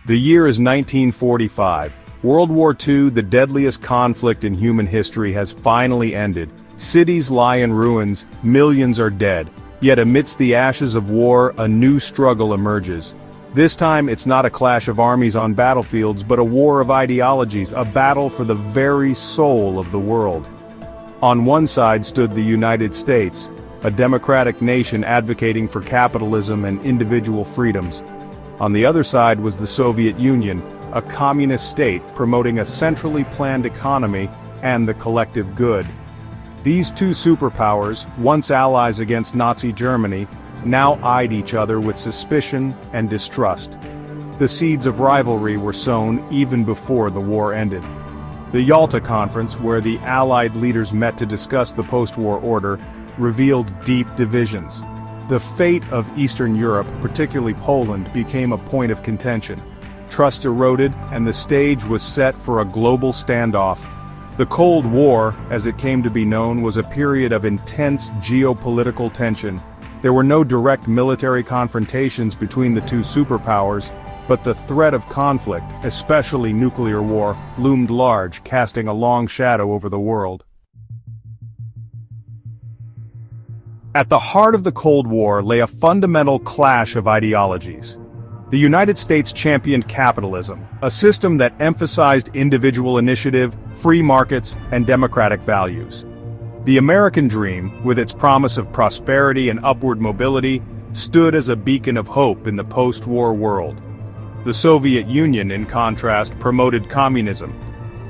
The year is 1945. World War II, the deadliest conflict in human history, has finally ended. Cities lie in ruins, millions are dead. Yet amidst the ashes of war, a new struggle emerges. This time it's not a clash of armies on battlefields, but a war of ideologies, a battle for the very soul of the world. On one side stood the United States, a democratic nation advocating for capitalism and individual freedoms. On the other side was the Soviet Union, a communist state promoting a centrally planned economy and the collective good. These two superpowers, once allies against Nazi Germany, now eyed each other with suspicion and distrust. The seeds of rivalry were sown even before the war ended. The Yalta Conference, where the Allied leaders met to discuss the post-war order, revealed deep divisions. The fate of Eastern Europe, particularly Poland, became a point of contention. Trust eroded, and the stage was set for a global standoff. The Cold War, as it came to be known, was a period of intense geopolitical tension. There were no direct military confrontations between the two superpowers, but the threat of conflict, especially nuclear war, loomed large, casting a long shadow over the world. At the heart of the Cold War lay a fundamental clash of ideologies. The United States championed capitalism, a system that emphasized individual initiative, free markets, and democratic values. The American dream, with its promise of prosperity and upward mobility, stood as a beacon of hope in the post-war world. The Soviet Union, in contrast, promoted communism.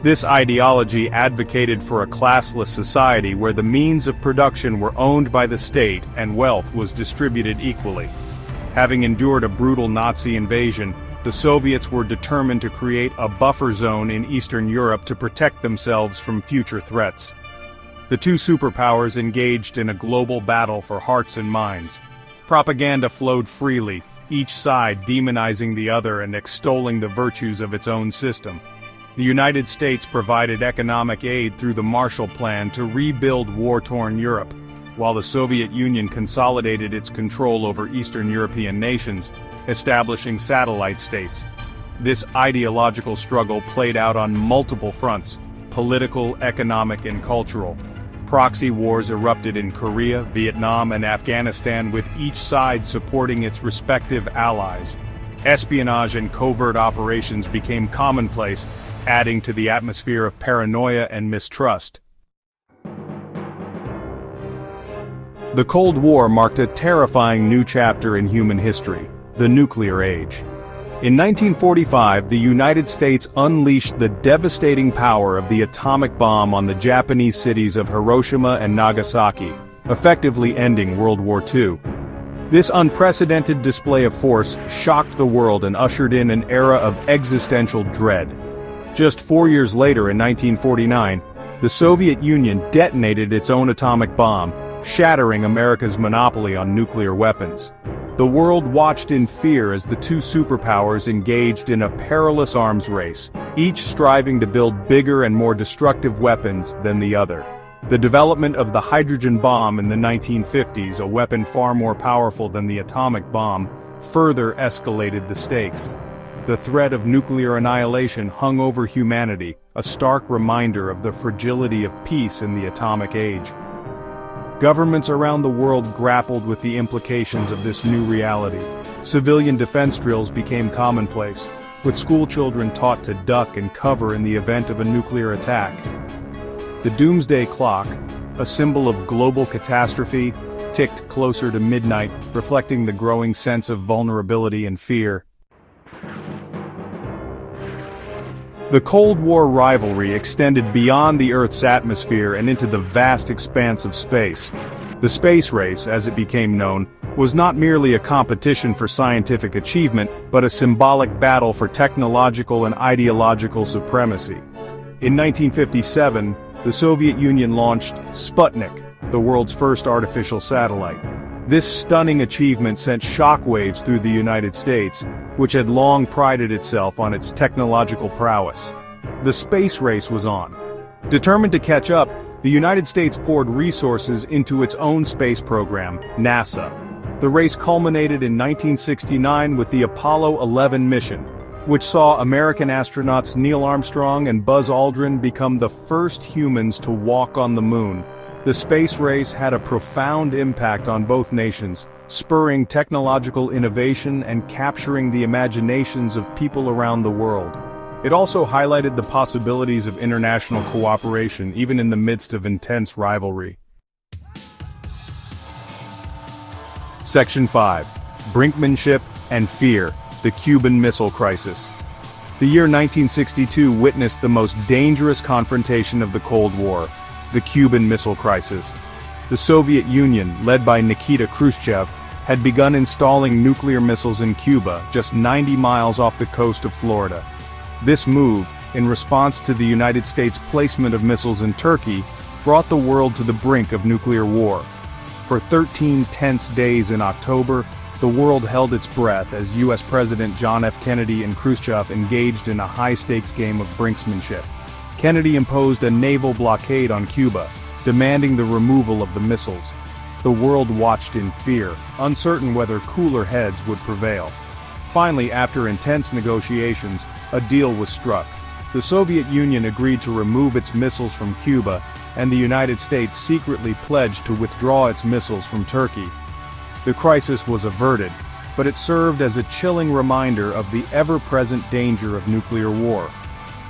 This ideology advocated for a classless society where the means of production were owned by the state and wealth was distributed equally. Having endured a brutal Nazi invasion, the Soviets were determined to create a buffer zone in Eastern Europe to protect themselves from future threats. The two superpowers engaged in a global battle for hearts and minds. Propaganda flowed freely, each side demonizing the other and extolling the virtues of its own system. The United States provided economic aid through the Marshall Plan to rebuild war-torn Europe, while the Soviet Union consolidated its control over Eastern European nations, establishing satellite states. This ideological struggle played out on multiple fronts: political, economic, and cultural. Proxy wars erupted in Korea, Vietnam, and Afghanistan, with each side supporting its respective allies. Espionage and covert operations became commonplace, adding to the atmosphere of paranoia and mistrust. The Cold War marked a terrifying new chapter in human history, the nuclear age. In 1945, the United States unleashed the devastating power of the atomic bomb on the Japanese cities of Hiroshima and Nagasaki, effectively ending World War II. This unprecedented display of force shocked the world and ushered in an era of existential dread. Just 4 years later, in 1949, the Soviet Union detonated its own atomic bomb, shattering America's monopoly on nuclear weapons. The world watched in fear as the two superpowers engaged in a perilous arms race, each striving to build bigger and more destructive weapons than the other. The development of the hydrogen bomb in the 1950s, a weapon far more powerful than the atomic bomb, further escalated the stakes. The threat of nuclear annihilation hung over humanity, a stark reminder of the fragility of peace in the atomic age. Governments around the world grappled with the implications of this new reality. Civilian defense drills became commonplace, with schoolchildren taught to duck and cover in the event of a nuclear attack. The doomsday clock, a symbol of global catastrophe, ticked closer to midnight, reflecting the growing sense of vulnerability and fear. The Cold War rivalry extended beyond the Earth's atmosphere and into the vast expanse of space. The space race, as it became known, was not merely a competition for scientific achievement, but a symbolic battle for technological and ideological supremacy. In 1957, the Soviet Union launched Sputnik, the world's first artificial satellite. This stunning achievement sent shockwaves through the United States, which had long prided itself on its technological prowess. The space race was on. Determined to catch up, the United States poured resources into its own space program, NASA. The race culminated in 1969 with the Apollo 11 mission. which saw American astronauts Neil Armstrong and Buzz Aldrin become the first humans to walk on the moon. The space race had a profound impact on both nations, spurring technological innovation and capturing the imaginations of people around the world. It also highlighted the possibilities of international cooperation even in the midst of intense rivalry. Section 5. Brinkmanship and Fear, the Cuban Missile Crisis. The year 1962 witnessed the most dangerous confrontation of the Cold War, the Cuban Missile Crisis. The Soviet Union, led by Nikita Khrushchev, had begun installing nuclear missiles in Cuba, just 90 miles off the coast of Florida. This move, in response to the United States' placement of missiles in Turkey, brought the world to the brink of nuclear war. For 13 tense days in October, the world held its breath as U.S. President John F. Kennedy and Khrushchev engaged in a high-stakes game of brinksmanship. Kennedy imposed a naval blockade on Cuba, demanding the removal of the missiles. The world watched in fear, uncertain whether cooler heads would prevail. Finally, after intense negotiations, a deal was struck. The Soviet Union agreed to remove its missiles from Cuba, and the United States secretly pledged to withdraw its missiles from Turkey. The crisis was averted, but it served as a chilling reminder of the ever-present danger of nuclear war.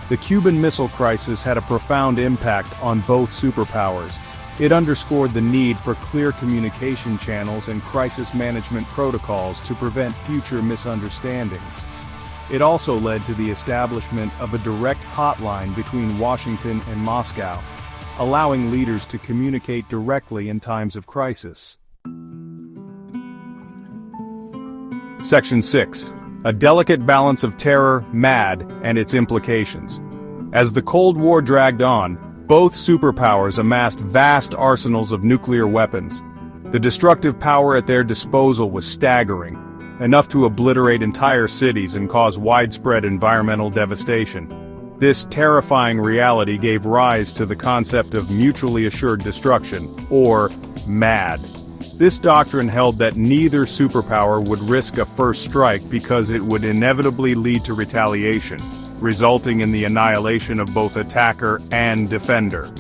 The Cuban Missile Crisis had a profound impact on both superpowers. It underscored the need for clear communication channels and crisis management protocols to prevent future misunderstandings. It also led to the establishment of a direct hotline between Washington and Moscow, allowing leaders to communicate directly in times of crisis. Section 6. A delicate balance of terror, MAD, and its implications. As the Cold War dragged on, both superpowers amassed vast arsenals of nuclear weapons. The destructive power at their disposal was staggering, enough to obliterate entire cities and cause widespread environmental devastation. This terrifying reality gave rise to the concept of mutually assured destruction, or MAD. This doctrine held that neither superpower would risk a first strike because it would inevitably lead to retaliation, resulting in the annihilation of both attacker and defender.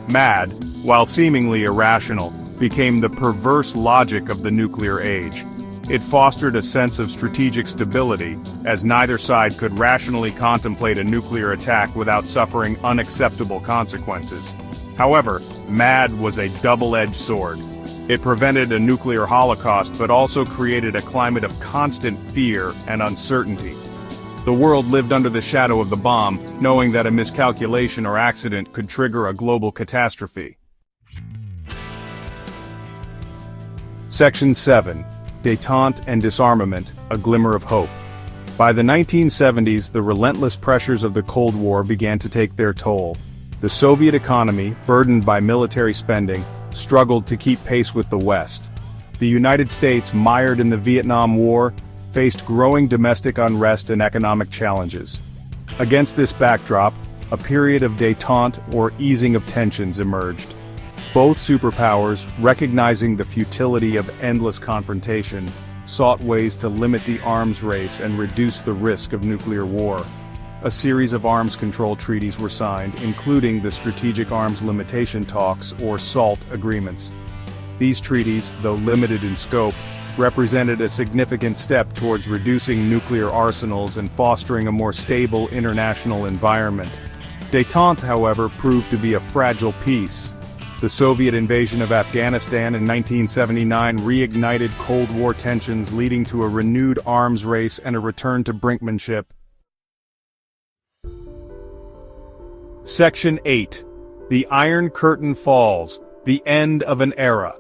MAD, while seemingly irrational, became the perverse logic of the nuclear age. It fostered a sense of strategic stability, as neither side could rationally contemplate a nuclear attack without suffering unacceptable consequences. However, MAD was a double-edged sword. It prevented a nuclear holocaust but also created a climate of constant fear and uncertainty. The world lived under the shadow of the bomb, knowing that a miscalculation or accident could trigger a global catastrophe. Section 7. Détente and Disarmament, a Glimmer of Hope. By the 1970s, the relentless pressures of the Cold War began to take their toll. The Soviet economy, burdened by military spending, struggled to keep pace with the West. The United States, mired in the Vietnam War, faced growing domestic unrest and economic challenges. Against this backdrop, a period of détente or easing of tensions emerged. Both superpowers, recognizing the futility of endless confrontation, sought ways to limit the arms race and reduce the risk of nuclear war. A series of arms control treaties were signed, including the Strategic Arms Limitation Talks, or SALT agreements. These treaties, though limited in scope, represented a significant step towards reducing nuclear arsenals and fostering a more stable international environment. Détente, however, proved to be a fragile peace. The Soviet invasion of Afghanistan in 1979 reignited Cold War tensions, leading to a renewed arms race and a return to brinkmanship. Section 8. The Iron Curtain Falls, the End of an Era.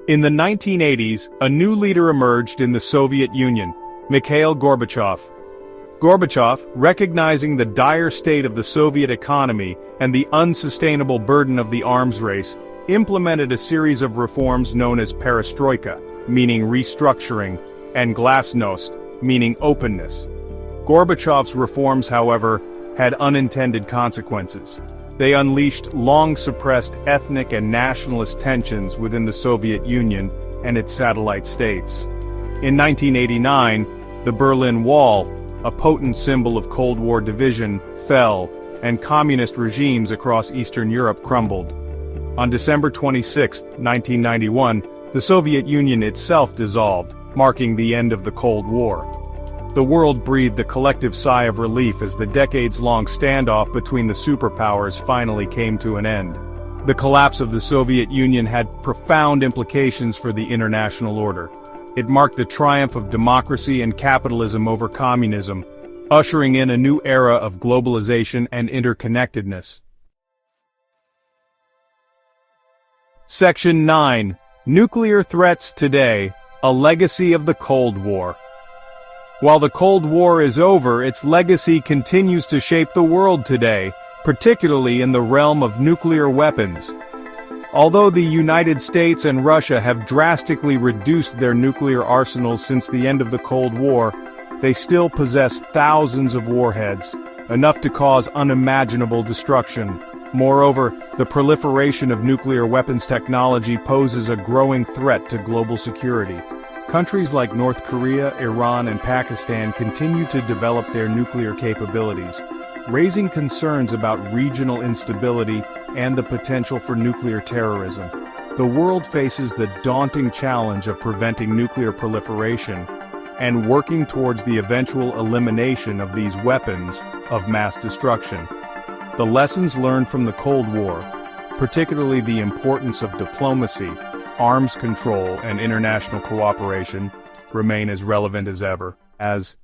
In the 1980s, a new leader emerged in the Soviet Union, Mikhail Gorbachev. Gorbachev, recognizing the dire state of the Soviet economy and the unsustainable burden of the arms race, implemented a series of reforms known as perestroika, meaning restructuring, and glasnost, meaning openness. Gorbachev's reforms, however, had unintended consequences. They unleashed long-suppressed ethnic and nationalist tensions within the Soviet Union and its satellite states. In 1989, the Berlin Wall, a potent symbol of Cold War division, fell, and communist regimes across Eastern Europe crumbled. On December 26, 1991, the Soviet Union itself dissolved, marking the end of the Cold War. The world breathed a collective sigh of relief as the decades-long standoff between the superpowers finally came to an end. The collapse of the Soviet Union had profound implications for the international order. It marked the triumph of democracy and capitalism over communism, ushering in a new era of globalization and interconnectedness. Section 9. Nuclear Threats Today, a Legacy of the Cold War. While the Cold War is over, its legacy continues to shape the world today, particularly in the realm of nuclear weapons. Although the United States and Russia have drastically reduced their nuclear arsenals since the end of the Cold War, they still possess thousands of warheads, enough to cause unimaginable destruction. Moreover, the proliferation of nuclear weapons technology poses a growing threat to global security. Countries like North Korea, Iran, and Pakistan continue to develop their nuclear capabilities, raising concerns about regional instability and the potential for nuclear terrorism. The world faces the daunting challenge of preventing nuclear proliferation and working towards the eventual elimination of these weapons of mass destruction. The lessons learned from the Cold War, particularly the importance of diplomacy, arms control, and international cooperation, remain as relevant as ever. As